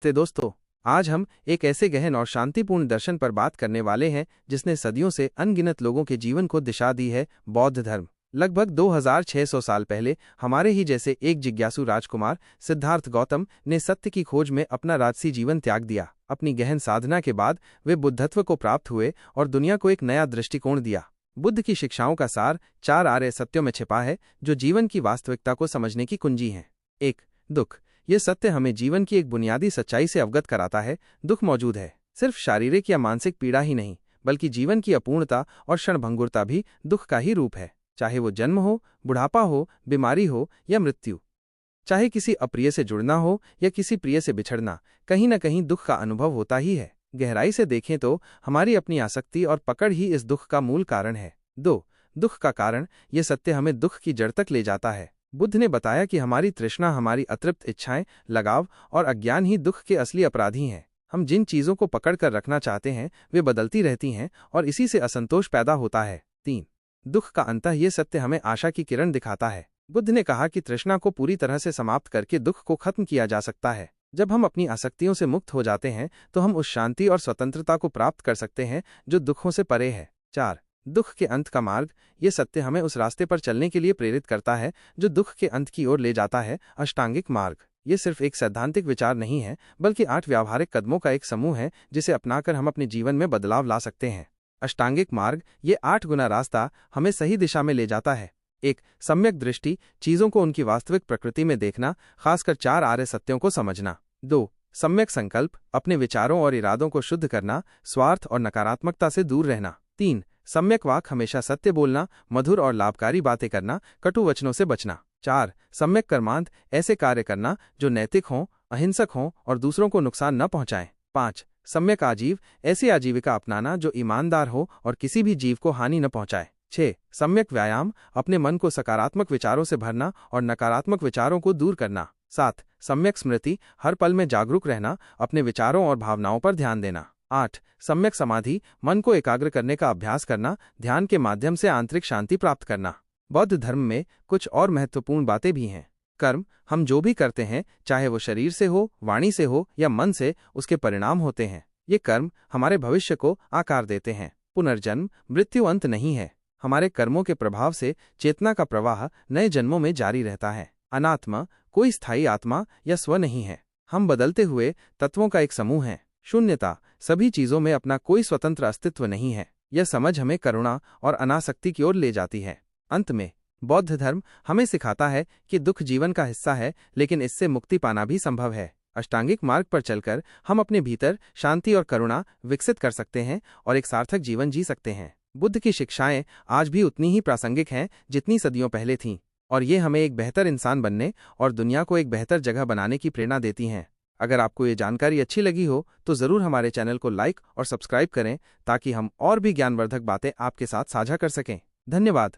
नमस्ते दोस्तों। आज हम एक ऐसे गहन और शांतिपूर्ण दर्शन पर बात करने वाले हैं जिसने सदियों से अनगिनत लोगों के जीवन को दिशा दी है, बौद्ध धर्म। लगभग 2600 साल पहले हमारे ही जैसे एक जिज्ञासु राजकुमार सिद्धार्थ गौतम ने सत्य की खोज में अपना राजसी जीवन त्याग दिया। अपनी गहन साधना के बाद वे बुद्धत्व को प्राप्त हुए और दुनिया को एक नया दृष्टिकोण दिया। बुद्ध की शिक्षाओं का सार 4 आर्य सत्यों में छिपा है, जो जीवन की वास्तविकता को समझने की कुंजी हैं। 1. दुख। ये सत्य हमें जीवन की एक बुनियादी सच्चाई से अवगत कराता है। दुख मौजूद है, सिर्फ शारीरिक या मानसिक पीड़ा ही नहीं, बल्कि जीवन की अपूर्णता और क्षणभंगुरता भी दुख का ही रूप है। चाहे वो जन्म हो, बुढ़ापा हो, बीमारी हो या मृत्यु, चाहे किसी अप्रिय से जुड़ना हो या किसी प्रिय से बिछड़ना, कहीं न कहीं दुख का अनुभव होता ही है। गहराई से देखें तो हमारी अपनी आसक्ति और पकड़ ही इस दुख का मूल कारण है। 2. दुख का कारण। ये सत्य हमें दुख की जड़ तक ले जाता है। बुद्ध ने बताया कि हमारी तृष्णा, हमारी अतृप्त इच्छाएं, लगाव और अज्ञान ही दुख के असली अपराधी हैं। हम जिन चीजों को पकड़ कर रखना चाहते हैं वे बदलती रहती हैं और इसी से असंतोष पैदा होता है। 3. दुख का अंत। ये सत्य हमें आशा की किरण दिखाता है। बुद्ध ने कहा कि तृष्णा को पूरी तरह से समाप्त करके दुख को खत्म किया जा सकता है। जब हम अपनी आसक्तियों से मुक्त हो जाते हैं तो हम उस शांति और स्वतंत्रता को प्राप्त कर सकते हैं जो दुखों से परे है। 4. दुख के अंत का मार्ग। ये सत्य हमें उस रास्ते पर चलने के लिए प्रेरित करता है जो दुख के अंत की ओर ले जाता है। अष्टांगिक मार्ग। ये सिर्फ एक सैद्धांतिक विचार नहीं है, बल्कि 8 व्यावहारिक कदमों का एक समूह है जिसे अपनाकर हम अपने जीवन में बदलाव ला सकते हैं। अष्टांगिक मार्ग। ये 8 गुना रास्ता हमें सही दिशा में ले जाता है। 1. सम्यक दृष्टि। चीजों को उनकी वास्तविक प्रकृति में देखना, खासकर 4 आर्य सत्यों को समझना। 2. सम्यक संकल्प। अपने विचारों और इरादों को शुद्ध करना, स्वार्थ और नकारात्मकता से दूर रहना। 3. सम्यक वाक। हमेशा सत्य बोलना, मधुर और लाभकारी बातें करना, कटु वचनों से बचना। 4. सम्यक कर्मांत। ऐसे कार्य करना जो नैतिक हों, अहिंसक हों और दूसरों को नुकसान न पहुंचाएं। 5. सम्यक आजीव। ऐसी आजीविका अपनाना जो ईमानदार हो और किसी भी जीव को हानि न पहुंचाए। 6. सम्यक व्यायाम। अपने मन को सकारात्मक विचारों से भरना और नकारात्मक विचारों को दूर करना। 7. सम्यक स्मृति। हर पल में जागरूक रहना, अपने विचारों और भावनाओं पर ध्यान देना। 8. सम्यक समाधि। मन को एकाग्र करने का अभ्यास करना, ध्यान के माध्यम से आंतरिक शांति प्राप्त करना। बौद्ध धर्म में कुछ और महत्वपूर्ण बातें भी हैं। कर्म। हम जो भी करते हैं, चाहे वो शरीर से हो, वाणी से हो या मन से, उसके परिणाम होते हैं। ये कर्म हमारे भविष्य को आकार देते हैं। पुनर्जन्म। मृत्यु अंत नहीं है। हमारे कर्मों के प्रभाव से चेतना का प्रवाह नए जन्मों में जारी रहता है। अनात्मा। कोई स्थायी आत्मा या स्व नहीं है। हम बदलते हुए तत्वों का एक समूह है। शून्यता। सभी चीजों में अपना कोई स्वतंत्र अस्तित्व नहीं है। यह समझ हमें करुणा और अनासक्ति की ओर ले जाती है। अंत में बौद्ध धर्म हमें सिखाता है कि दुख जीवन का हिस्सा है, लेकिन इससे मुक्ति पाना भी संभव है। अष्टांगिक मार्ग पर चलकर हम अपने भीतर शांति और करुणा विकसित कर सकते हैं और एक सार्थक जीवन जी सकते हैं। बुद्ध की शिक्षाएं आज भी उतनी ही प्रासंगिक हैं जितनी सदियों पहले थीं, और ये हमें एक बेहतर इंसान बनने और दुनिया को एक बेहतर जगह बनाने की प्रेरणा देती हैं। अगर आपको ये जानकारी अच्छी लगी हो तो ज़रूर हमारे चैनल को लाइक और सब्सक्राइब करें ताकि हम और भी ज्ञानवर्धक बातें आपके साथ साझा कर सकें। धन्यवाद।